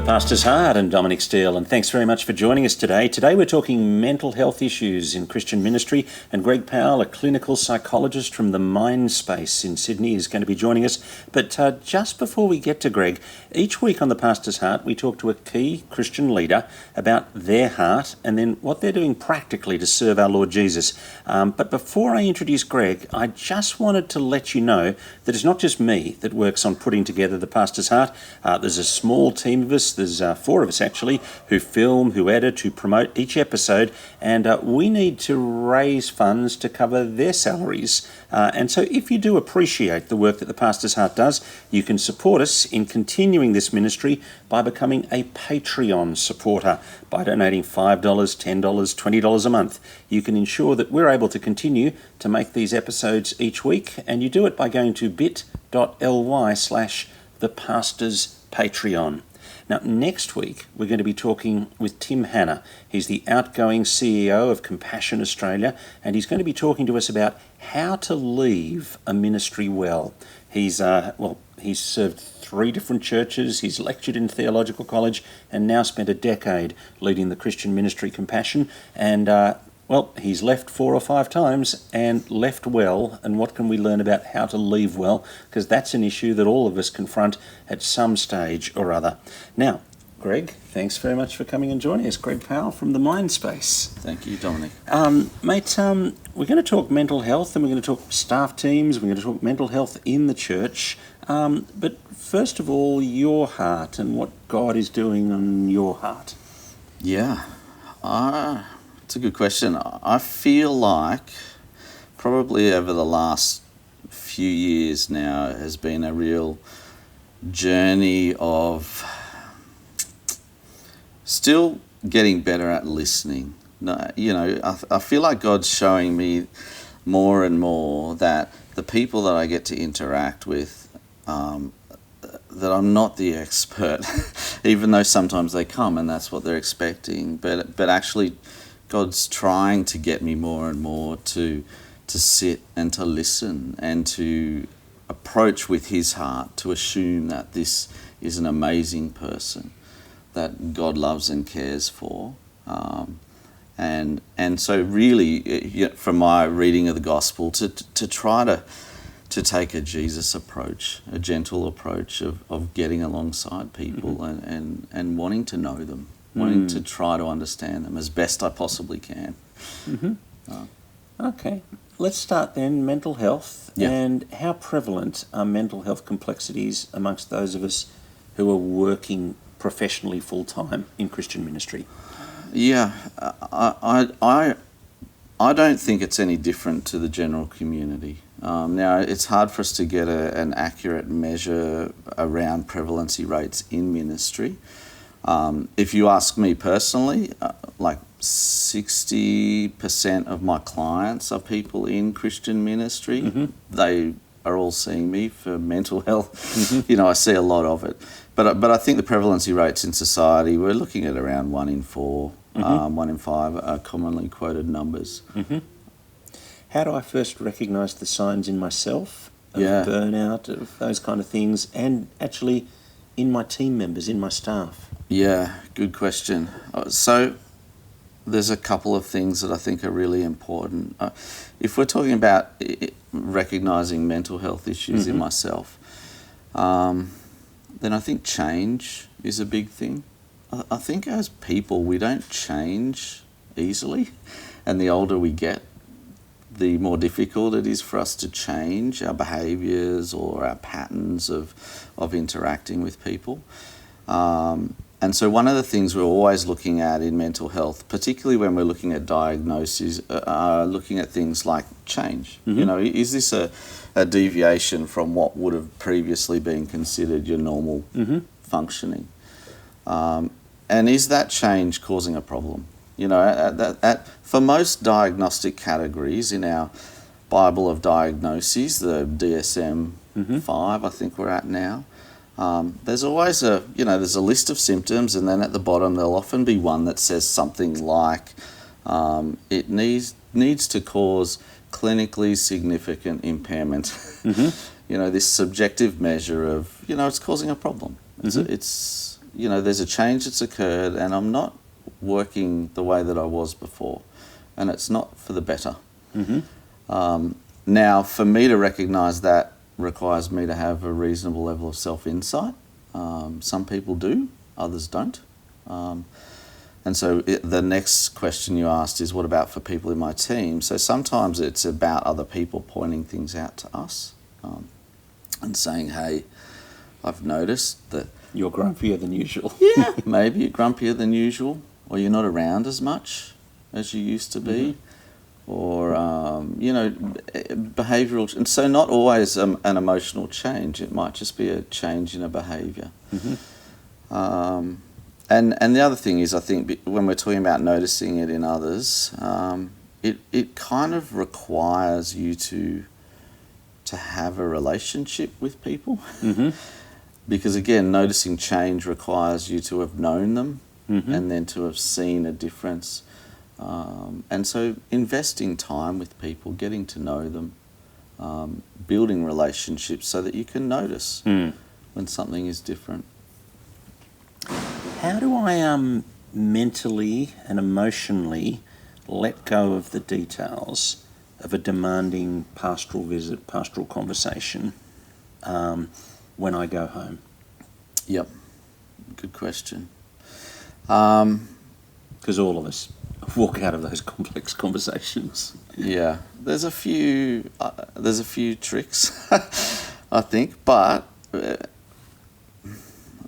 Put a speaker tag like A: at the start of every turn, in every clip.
A: Pastor's Heart and Dominic Steele, and thanks very much for joining us today. Today we're talking mental health issues in Christian ministry, and Greg Powell, a clinical psychologist from the Mind Space in Sydney, is going to be joining us. But just before we get to Greg, each week on the Pastor's Heart we talk to a key Christian leader about their heart and then what they're doing practically to serve our Lord Jesus. But before I introduce Greg, I just wanted to let you know that it's not just me that works on putting together the Pastor's Heart. There's a small team of us, there's 4 of us actually, who film, who edit, who promote each episode, and we need to raise funds to cover their salaries. And so if you do appreciate the work that the Pastor's Heart does, you can support us in continuing this ministry by becoming a Patreon supporter. By donating $5, $10, $20 a month, you can ensure that we're able to continue to make these episodes each week, and you do it by going to bit.ly/thepastorsPatreon. Now, next week, we're going to be talking with Tim Hanna. He's the outgoing CEO of Compassion Australia, and he's going to be talking to us about how to leave a ministry well. He's served 3 different churches, he's lectured in theological college, and now spent a decade leading the Christian ministry Compassion, and he's left 4 or 5 times and left well. And what can we learn about how to leave well? Because that's an issue that all of us confront at some stage or other. Now, Greg, thanks very much for coming and joining us. Greg Powell from the Mind Space.
B: Thank you, Dominic.
A: Mate, we're going to talk mental health, and we're going to talk staff teams, we're going to talk mental health in the church. But first of all, your heart and what God is doing on your heart.
B: Yeah. It's a good question. I feel like probably over the last few years now has been a real journey of still getting better at listening. I feel like God's showing me more and more that the people that I get to interact with, that I'm not the expert, even though sometimes they come and that's what they're expecting, but actually God's trying to get me more and more to sit and to listen and to approach with his heart, to assume that this is an amazing person that God loves and cares for. And so really, from my reading of the gospel, to try to take a Jesus approach, a gentle approach of getting alongside people and wanting to know them. Wanting to try to understand them as best I possibly can.
A: Okay, let's start then. Mental health, and how prevalent are mental health complexities amongst those of us who are working professionally full-time in Christian ministry?
B: Yeah, I don't think it's any different to the general community. Now, it's hard for us to get an accurate measure around prevalency rates in ministry. If you ask me personally, like 60% of my clients are people in Christian ministry. They are all seeing me for mental health. I see a lot of it. But I think the prevalency rates in society, we're looking at around 1 in 4, 1 in 5 are commonly quoted numbers.
A: How do I first recognise the signs in myself of burnout, of those kind of things, and actually in my team members, in my staff?
B: Yeah, good question. So there's a couple of things that I think are really important. If we're talking about recognising mental health issues in myself, then I think change is a big thing. I think as people, we don't change easily, and the older we get, the more difficult it is for us to change our behaviours or our patterns of interacting with people. And so one of the things we're always looking at in mental health, particularly when we're looking at diagnoses, looking at things like change. Is this a deviation from what would have previously been considered your normal functioning? And is that change causing a problem? For most diagnostic categories in our Bible of diagnoses, the DSM-5, I think we're at now, there's always there's a list of symptoms, and then at the bottom there'll often be one that says something like it needs to cause clinically significant impairment. This subjective measure of it's causing a problem. It's there's a change that's occurred and I'm not working the way that I was before, and it's not for the better. Now, for me to recognise that requires me to have a reasonable level of self-insight. Some people do, others don't. And so the next question you asked is, what about for people in my team? So sometimes it's about other people pointing things out to us and saying, hey, I've noticed that...
A: You're grumpier than usual.
B: Yeah, maybe you're grumpier than usual, or you're not around as much as you used to be, or, behavioural... And so not always an emotional change. It might just be a change in a behaviour. And the other thing is, I think, when we're talking about noticing it in others, it kind of requires you to have a relationship with people. Because again, noticing change requires you to have known them and then to have seen a difference. And so investing time with people, getting to know them, building relationships so that you can notice when something is different.
A: How do I mentally and emotionally let go of the details of a demanding pastoral visit, pastoral conversation when I go home?
B: Yep, good question.
A: Because all of us walk out of those complex conversations.
B: Yeah, there's a few tricks, I think, but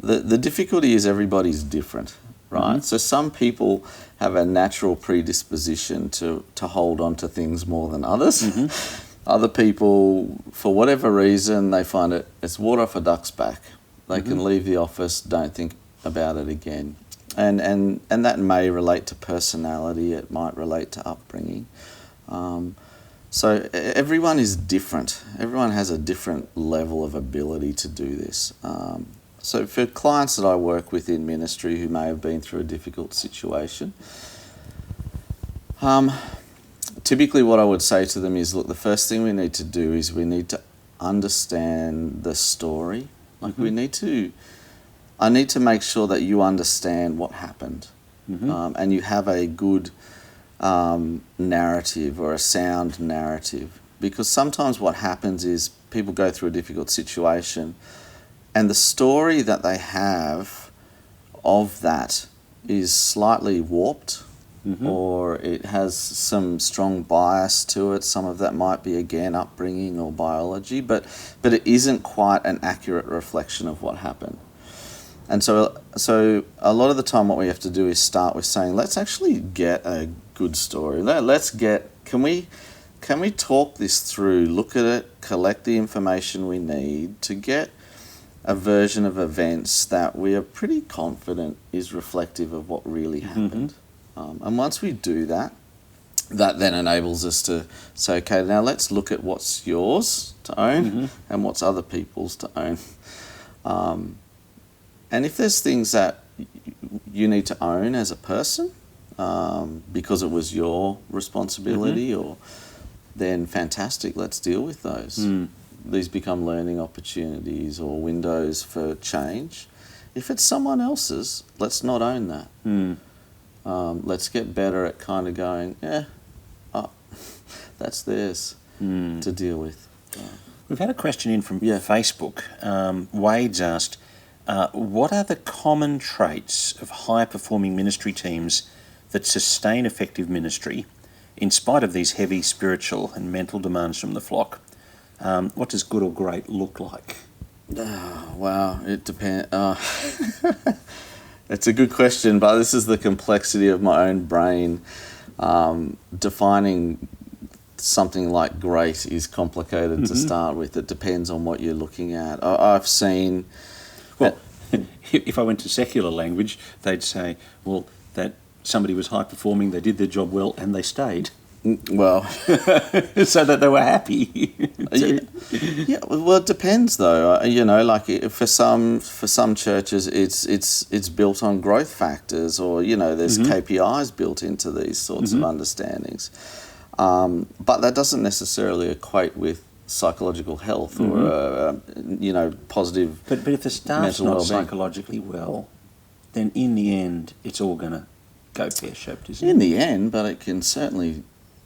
B: the difficulty is everybody's different, right? So some people have a natural predisposition to hold on to things more than others. Other people, for whatever reason, they find it's water off a duck's back. They can leave the office, don't think about it again. And that may relate to personality, it might relate to upbringing. So everyone is different. Everyone has a different level of ability to do this. So for clients that I work with in ministry who may have been through a difficult situation, typically what I would say to them is, look, the first thing we need to do is we need to understand the story. Like I need to make sure that you understand what happened and you have a good narrative or a sound narrative. Because sometimes what happens is people go through a difficult situation and the story that they have of that is slightly warped or it has some strong bias to it. Some of that might be, again, upbringing or biology, but it isn't quite an accurate reflection of what happened. And so a lot of the time what we have to do is start with saying, let's actually get a good story. Can we talk this through, look at it, collect the information we need to get a version of events that we are pretty confident is reflective of what really happened. And once we do that, that then enables us to say, okay, now let's look at what's yours to own and what's other people's to own. And if there's things that you need to own as a person because it was your responsibility, then fantastic, let's deal with those. These become learning opportunities or windows for change. If it's someone else's, let's not own that. Let's get better at kind of going, that's theirs to deal with.
A: We've had a question in from Facebook. Wade's asked, what are the common traits of high-performing ministry teams that sustain effective ministry in spite of these heavy spiritual and mental demands from the flock? What does good or great look like?
B: Wow, it depends. It's a good question, but this is the complexity of my own brain. Defining something like great is complicated to start with. It depends on what you're looking at. I've seen...
A: Well, if I went to secular language, they'd say, well, that somebody was high-performing, they did their job well, and they stayed.
B: Well...
A: so that they were happy.
B: Yeah, well, it depends, though. For some churches, it's built on growth factors, or there's KPIs built into these sorts of understandings. But that doesn't necessarily equate with psychological health or positive.
A: But if the staff's not
B: well-being.
A: psychologically well, then in the end, it's all going to go pear-shaped, isn't it?
B: In the end, but it can certainly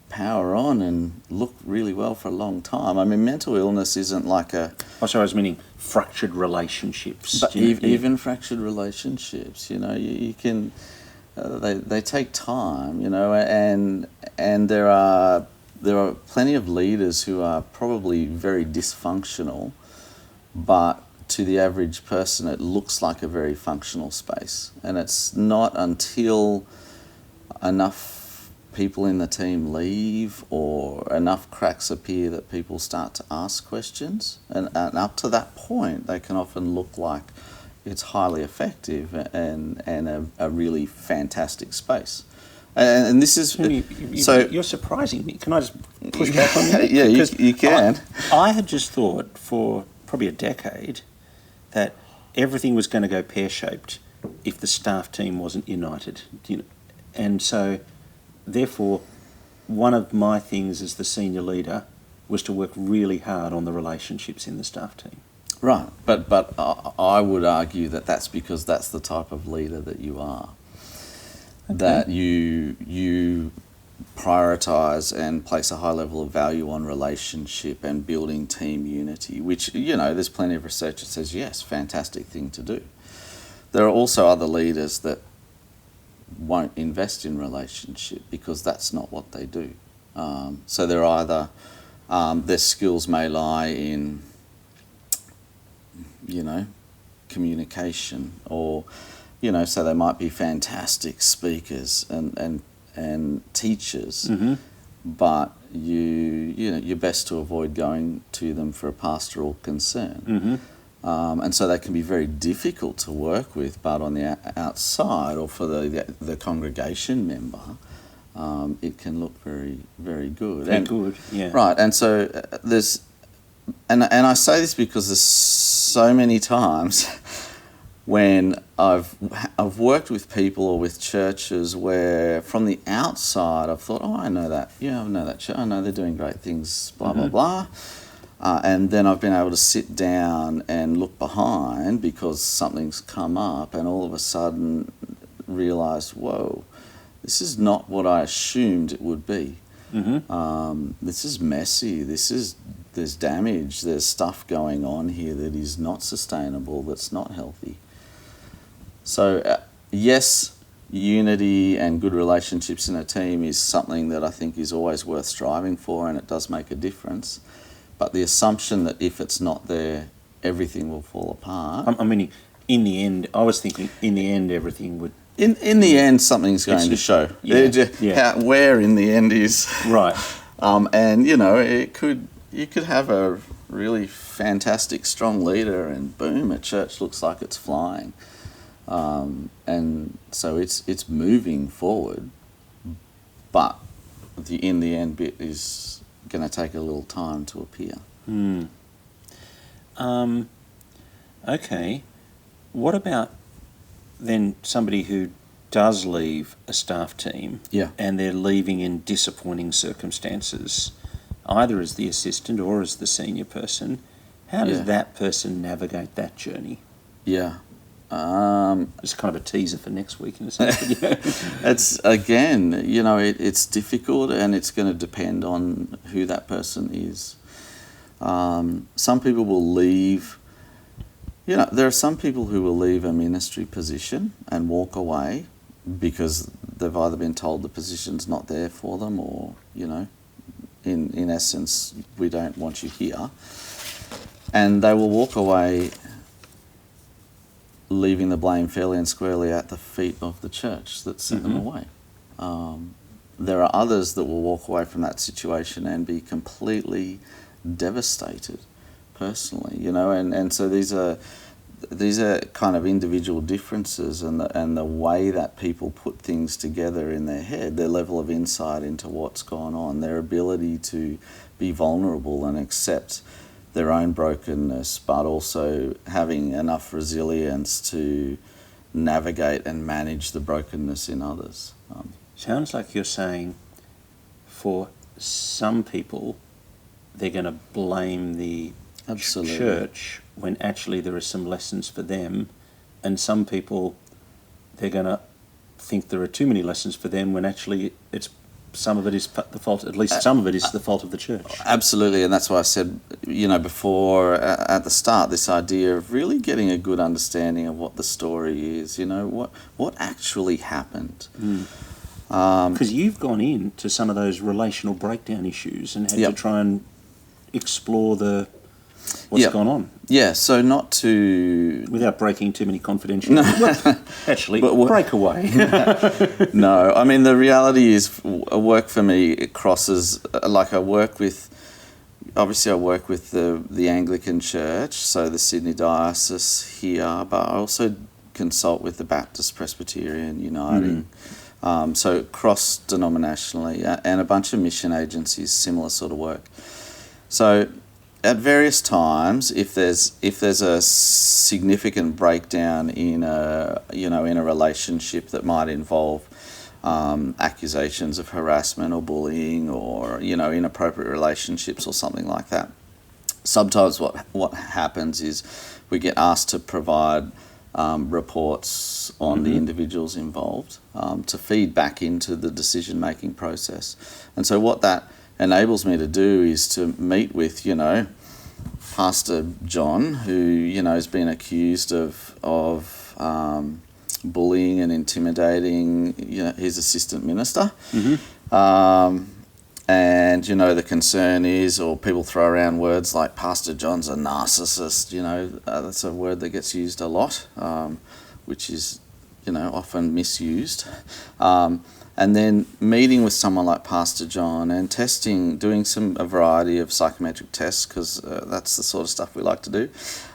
B: power on and look really well for a long time. I mean, mental illness isn't like a...
A: Oh, sorry, I was meaning fractured relationships.
B: But even fractured relationships, you can... they take time, and there are plenty of leaders who are probably very dysfunctional, but to the average person it looks like a very functional space. And it's not until enough people in the team leave or enough cracks appear that people start to ask questions, and up to that point they can often look like it's highly effective and a really fantastic space. And this is...
A: You're surprising me. Can I just push back on you?
B: Yeah, you can.
A: I had just thought for probably a decade that everything was going to go pear-shaped if the staff team wasn't united. And so, therefore, one of my things as the senior leader was to work really hard on the relationships in the staff team.
B: Right, but I would argue that that's because that's the type of leader that you are. Okay. That you prioritise and place a high level of value on relationship and building team unity, which, there's plenty of research that says, yes, fantastic thing to do. There are also other leaders that won't invest in relationship because that's not what they do. So they're either, their skills may lie in, communication, or, so they might be fantastic speakers and teachers,
A: mm-hmm.
B: but you're best to avoid going to them for a pastoral concern.
A: Mm-hmm.
B: And so they can be very difficult to work with, but on the outside or for the congregation member, it can look very, very good.
A: Very good, yeah.
B: Right, and so there's... And I say this because there's so many times when I've worked with people or with churches where from the outside I've thought, I know that. Yeah, I know that church. I know they're doing great things, blah,
A: mm-hmm.
B: blah, blah. And then I've been able to sit down and look behind because something's come up and all of a sudden realise, whoa, this is not what I assumed it would be.
A: Mm-hmm.
B: This is messy. There's damage. There's stuff going on here that is not sustainable, that's not healthy. So, yes, unity and good relationships in a team is something that I think is always worth striving for, and it does make a difference. But the assumption that if it's not there, everything will fall apart.
A: I mean, in the end, I was thinking in the end everything would...
B: In the end, something's going to show.
A: Yeah.
B: Where in the end is...
A: Right.
B: And, you could have a really fantastic, strong leader and boom, a church looks like it's flying. And so it's moving forward, but in the end bit is going to take a little time to appear.
A: Okay. What about then somebody who does leave a staff team and they're leaving in disappointing circumstances, either as the assistant or as the senior person? How does that person navigate that journey?
B: Yeah.
A: It's kind of a teaser for next week in a sense. But,
B: It's, again, it's difficult and it's going to depend on who that person is. Some people will leave... there are some people who will leave a ministry position and walk away because they've either been told the position's not there for them or, in essence, we don't want you here. And they will walk away leaving the blame fairly and squarely at the feet of the church that sent them away. There are others that will walk away from that situation and be completely devastated personally, and so these are kind of individual differences and the way that people put things together in their head, their level of insight into what's gone on, their ability to be vulnerable and accept their own brokenness, but also having enough resilience to navigate and manage the brokenness in others.
A: Sounds like you're saying for some people they're going to blame the church when actually there are some lessons for them, and some people they're going to think there are too many lessons for them when actually some of it is the fault, at least some of it is the fault of the church.
B: Absolutely, and that's why I said, before at the start, this idea of really getting a good understanding of what the story is, what actually happened.
A: Because you've gone into some of those relational breakdown issues and had to try and explore what's gone on.
B: Yeah, so not to...
A: Without breaking too many confidentialities. Actually, break away.
B: No, I mean, the reality is work for me, it crosses... I work with the Anglican Church, so the Sydney Diocese here, but I also consult with the Baptist Presbyterian Uniting. So cross-denominationally, and a bunch of mission agencies, similar sort of work. So... at various times, if there's a significant breakdown in a relationship that might involve accusations of harassment or bullying or inappropriate relationships or something like that, sometimes what happens is we get asked to provide reports on the individuals involved to feed back into the decision-making process. And so what that enables me to do is to meet with, Pastor John, who, has been accused of bullying and intimidating, his assistant minister. And, the concern is, or people throw around words like Pastor John's a narcissist, that's a word that gets used a lot, which is, often misused. And then meeting with someone like Pastor John and doing a variety of psychometric tests, because that's the sort of stuff we like to do.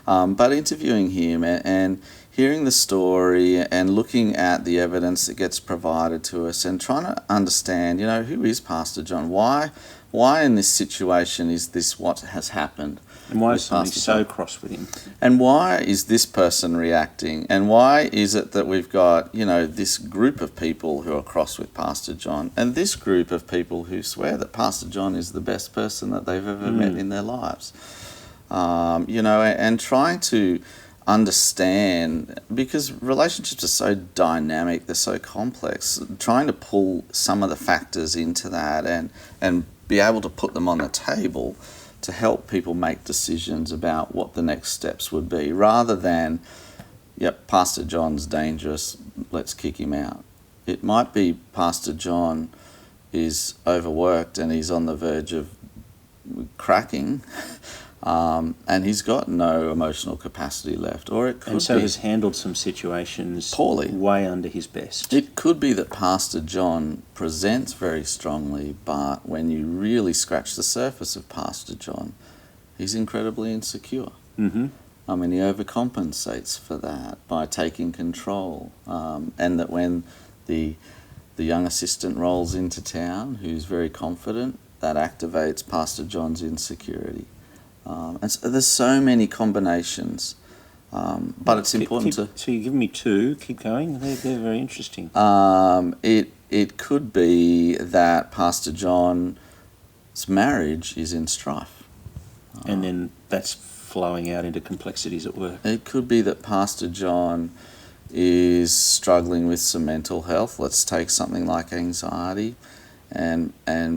B: But interviewing him and hearing the story and looking at the evidence that gets provided to us and trying to understand, who is Pastor John? Why in this situation is this what has happened?
A: And why is somebody so cross with him?
B: And why is this person reacting? And why is it that we've got, this group of people who are cross with Pastor John and this group of people who swear that Pastor John is the best person that they've ever met in their lives? And trying to understand, because relationships are so dynamic, they're so complex, trying to pull some of the factors into that and be able to put them on the table to help people make decisions about what the next steps would be, rather than, Pastor John's dangerous, let's kick him out. It might be Pastor John is overworked and he's on the verge of cracking, and he's got no emotional capacity left. Or it could
A: and so has handled some situations
B: poorly,
A: way under his best.
B: It could be that Pastor John presents very strongly, but when you really scratch the surface of Pastor John, he's incredibly insecure. He overcompensates for that by taking control, and that when the young assistant rolls into town who's very confident, that activates Pastor John's insecurity. And so there's so many combinations, but it's important to...
A: So you're giving me two. Keep going. They're very interesting.
B: It could be that Pastor John's marriage is in strife.
A: And then that's flowing out into complexities at work.
B: It could be that Pastor John is struggling with some mental health. Let's take something like anxiety. And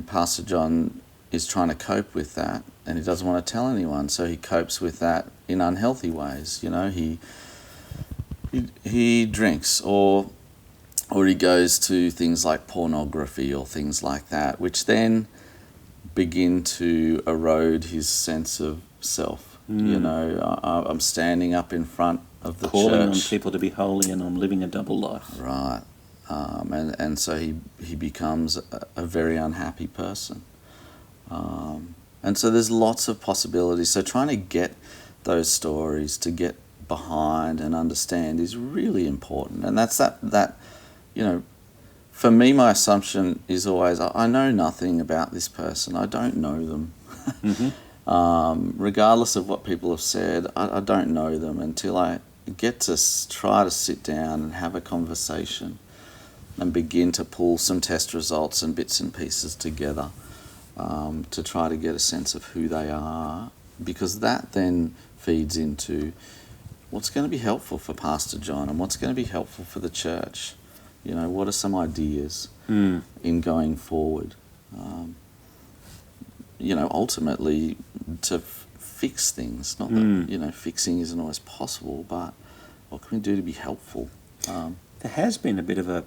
B: Pastor John is trying to cope with that, and he doesn't want to tell anyone, so he copes with that in unhealthy ways. He drinks, or he goes to things like pornography or things like that, which then begin to erode his sense of self. I'm standing up in front of the
A: calling
B: church,
A: on people to be holy, and I'm living a double life.
B: Right. And so he becomes a very unhappy person. And so there's lots of possibilities. So trying to get those stories, to get behind and understand, is really important. And that's that for me, my assumption is always, I know nothing about this person. I don't know them. Regardless of what people have said, I don't know them until I get to try to sit down and have a conversation and begin to pull some test results and bits and pieces together. To try to get a sense of who they are, because that then feeds into what's going to be helpful for Pastor John and what's going to be helpful for the church? You know, what are some ideas in going forward? You know, ultimately to fix things. Not that, you know, fixing isn't always possible, but what can we do to be helpful?
A: There has been a bit of a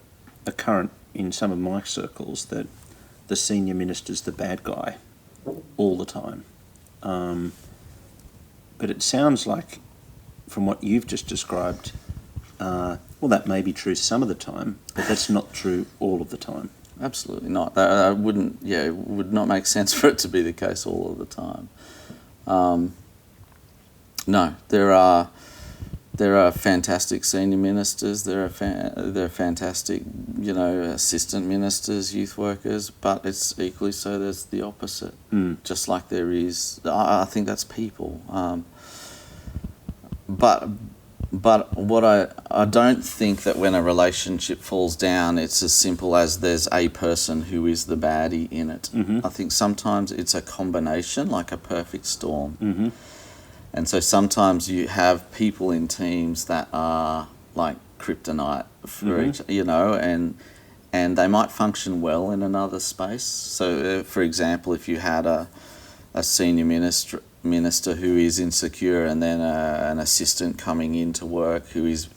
A: current in some of my circles that the senior minister's the bad guy all the time. But it sounds like, from what you've just described, well, that may be true some of the time, but that's not true all of the time.
B: Absolutely not. That wouldn't. Yeah, it would not make sense for it to be the case all of the time. No, there are fantastic senior ministers. There are fantastic, you know, assistant ministers, youth workers. But it's equally so. There's the opposite. Just like there is. I think that's people. But what I don't think that when a relationship falls down, it's as simple as there's a person who is the baddie in it. I think sometimes it's a combination, like a perfect storm. And so sometimes you have people in teams that are like kryptonite for each, you know, and they might function well in another space. So, for example, if you had a senior minister who is insecure and then an assistant coming into work who is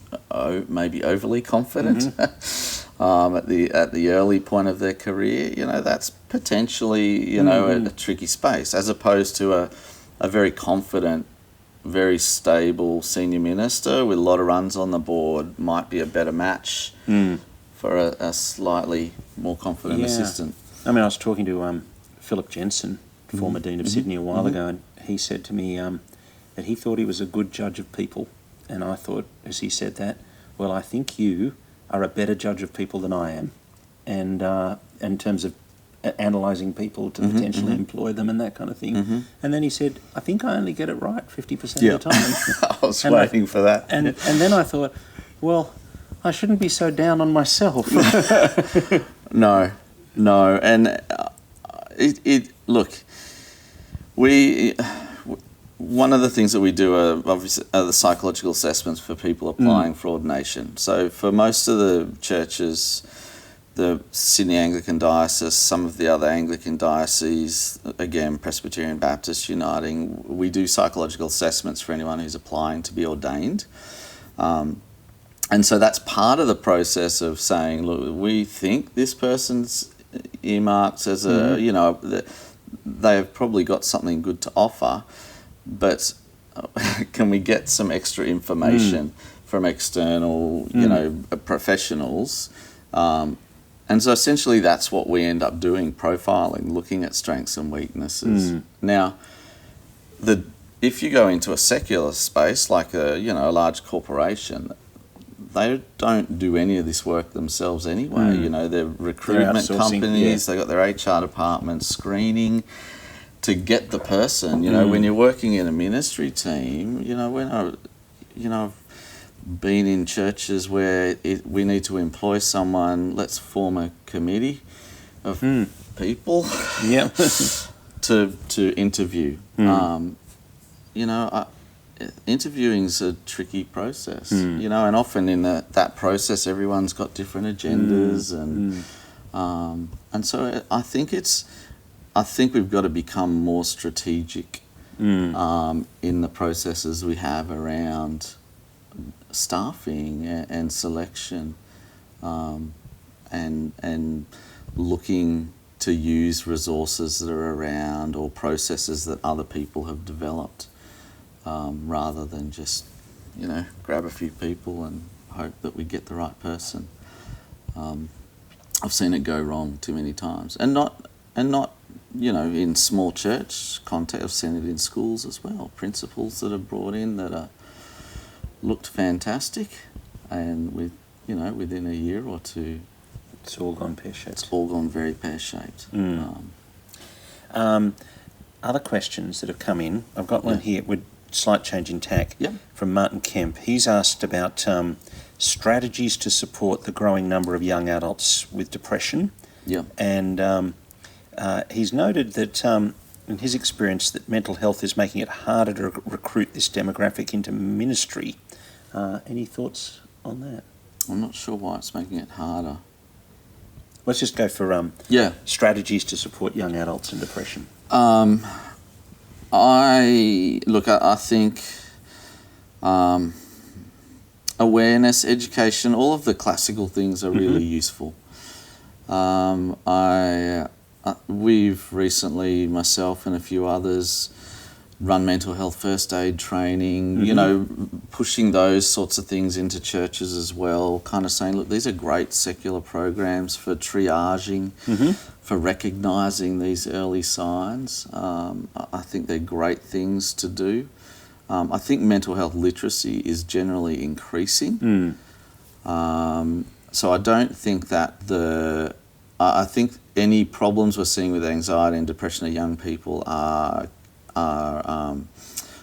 B: maybe overly confident at the early point of their career, you know, that's potentially, you know, a tricky space, as opposed to a very confident, very stable senior minister with a lot of runs on the board might be a better match for a slightly more confident assistant.
A: I mean, I was talking to Philip Jensen, former Dean of Sydney, a while ago, and he said to me that he thought he was a good judge of people. And I thought, as he said that, well, I think you are a better judge of people than I am. And in terms of analysing people to potentially employ them and that kind of thing. And then he said, I think I only get it right 50% of the time.
B: I was waiting for that.
A: And then I thought, well, I shouldn't be so down on myself.
B: No. And look, one of the things that we do are obviously the psychological assessments for people applying for ordination. So for most of the churches, the Sydney Anglican Diocese, some of the other Anglican dioceses, again, Presbyterian Baptist Uniting, we do psychological assessments for anyone who's applying to be ordained. And so that's part of the process of saying, look, we think this person's earmarked as a, you know, they've probably got something good to offer, but can we get some extra information from external, you know, professionals? And so essentially that's what we end up doing, profiling, looking at strengths and weaknesses. Now, if you go into a secular space like a large corporation, they don't do any of this work themselves anyway. You know, they're recruitment companies, they've got their HR department screening to get the person. You know, when you're working in a ministry team, you know, I've been in churches where we need to employ someone, let's form a committee of people to interview. You know, interviewing's a tricky process, you know, and often in that process everyone's got different agendas and so I think we've got to become more strategic in the processes we have around staffing and selection, and looking to use resources that are around or processes that other people have developed, rather than just, you know, grab a few people and hope that we get the right person. I've seen it go wrong too many times, and not you know, in small church context. I've seen it in schools as well. Principals that are brought in that are looked fantastic, and within a year or two,
A: it's all gone pear-shaped.
B: It's all gone very pear-shaped.
A: Other questions that have come in. I've got one here with slight change in tack from Martin Kemp. He's asked about strategies to support the growing number of young adults with depression. And he's noted that in his experience that mental health is making it harder to recruit this demographic into ministry. Any thoughts on that?
B: I'm not sure why it's making it harder.
A: Let's just go for
B: Yeah.
A: strategies to support young adults in depression.
B: I think awareness, education, all of the classical things are really useful. We've recently, myself and a few others, run mental health first aid training, pushing those sorts of things into churches as well, kind of saying, look, these are great secular programs for triaging, for recognising these early signs. I think they're great things to do. I think mental health literacy is generally increasing. So I don't think that I think any problems we're seeing with anxiety and depression of young people are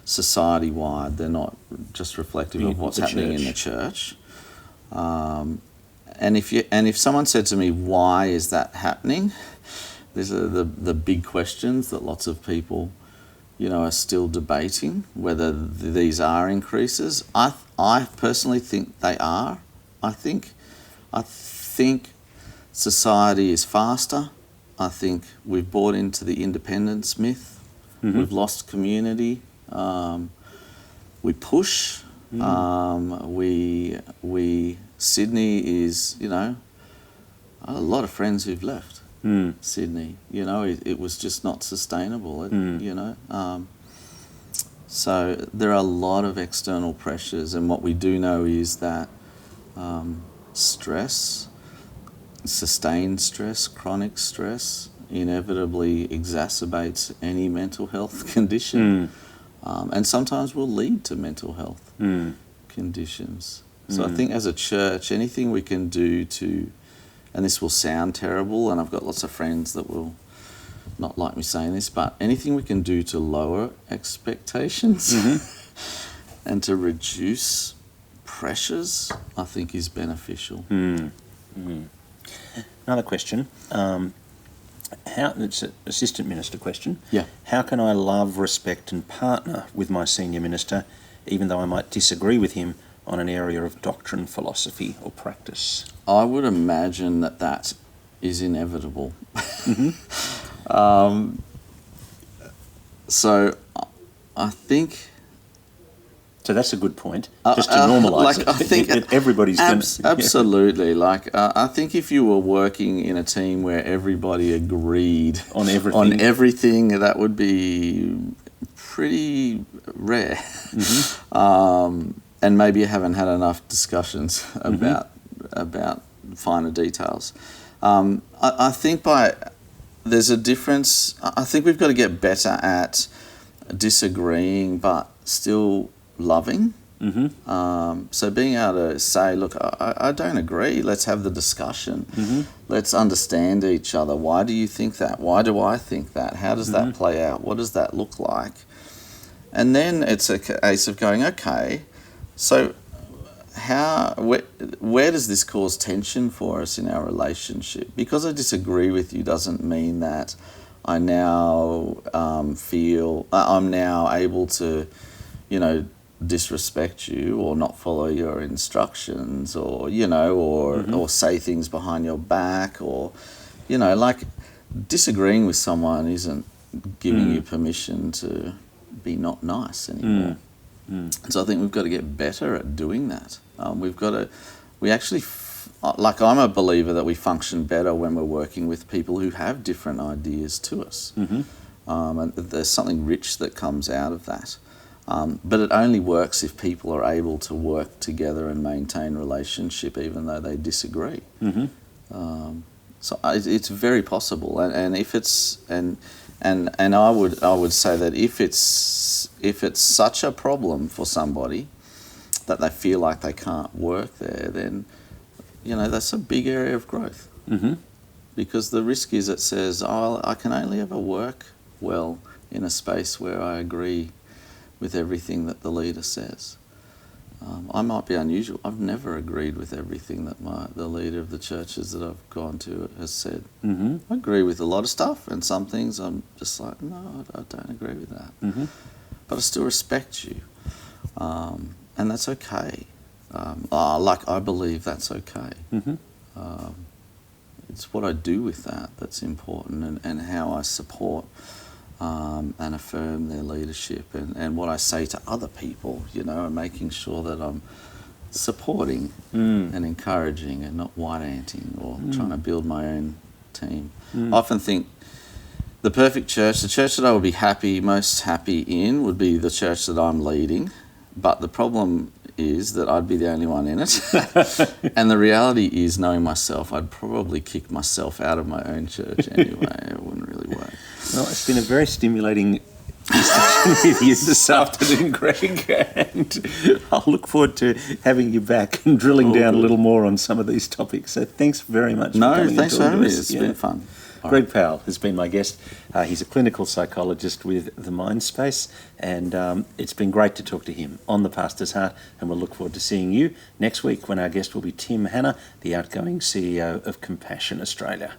B: society-wide. They're not just reflective of what's happening in the church. And if someone said to me, why is that happening? These are the big questions that lots of people, are still debating, whether these are increases. I personally think they are. I think society is faster. I think we've bought into the independence myth. We've lost community. We push. Sydney is, a lot of friends who've left Sydney. It was just not sustainable. So there are a lot of external pressures, and what we do know is that stress, sustained stress, chronic stress, inevitably exacerbates any mental health condition, and sometimes will lead to mental health conditions. So I think as a church, anything we can do to, and this will sound terrible, and I've got lots of friends that will not like me saying this, but anything we can do to lower expectations and to reduce pressures, I think is beneficial.
A: Another question. It's an assistant minister question.
B: Yeah.
A: How can I love, respect and partner with my senior minister, even though I might disagree with him on an area of doctrine, philosophy or practice?
B: I would imagine that is inevitable. So I think...
A: So that's a good point, just to normalise it.
B: I think
A: everybody's going to...
B: Absolutely. I think if you were working in a team where everybody agreed
A: on everything,
B: that would be pretty rare. And maybe you haven't had enough discussions about finer details. I think there's a difference. I think we've got to get better at disagreeing but still loving. So being able to say, look, I don't agree, let's have the discussion. Let's understand each other. Why do you think that? Why do I think that? How does that play out? What does that look like? And then it's a case of going, okay, so where does this cause tension for us in our relationship? Because I disagree with you doesn't mean that I now feel I'm now able to, disrespect you or not follow your instructions or, or say things behind your back or, disagreeing with someone isn't giving you permission to be not nice anymore. So I think we've got to get better at doing that. I'm a believer that we function better when we're working with people who have different ideas to us. And there's something rich that comes out of that. But it only works if people are able to work together and maintain relationship even though they disagree. So it's very possible, and if it's and I would say that if it's such a problem for somebody that they feel like they can't work there, then that's a big area of growth. Because the risk is it says, I can only ever work well in a space where I agree with everything that the leader says. I might be unusual. I've never agreed with everything that the leader of the churches that I've gone to has said. I agree with a lot of stuff, and some things I'm just like, no, I don't agree with that. But I still respect you. and that's okay. I believe that's okay.
A: Mm-hmm.
B: It's what I do with that that's important, and how I support and affirm their leadership, and what I say to other people, and making sure that I'm supporting and encouraging and not white-anting or trying to build my own team. I often think the perfect church, the church that I would be most happy in, would be the church that I'm leading, but the problem is that I'd be the only one in it. And the reality is, knowing myself, I'd probably kick myself out of my own church anyway. It wouldn't really work.
A: Well, it's been a very stimulating discussion with you this afternoon, Greg, and I'll look forward to having you back and drilling down a little more on some of these topics. So thanks very much for coming.
B: Thanks for having me.
A: It's
B: been fun.
A: Greg Powell has been my guest. He's a clinical psychologist with the Mind Space, and it's been great to talk to him on The Pastor's Heart, and we'll look forward to seeing you next week when our guest will be Tim Hanna, the outgoing CEO of Compassion Australia.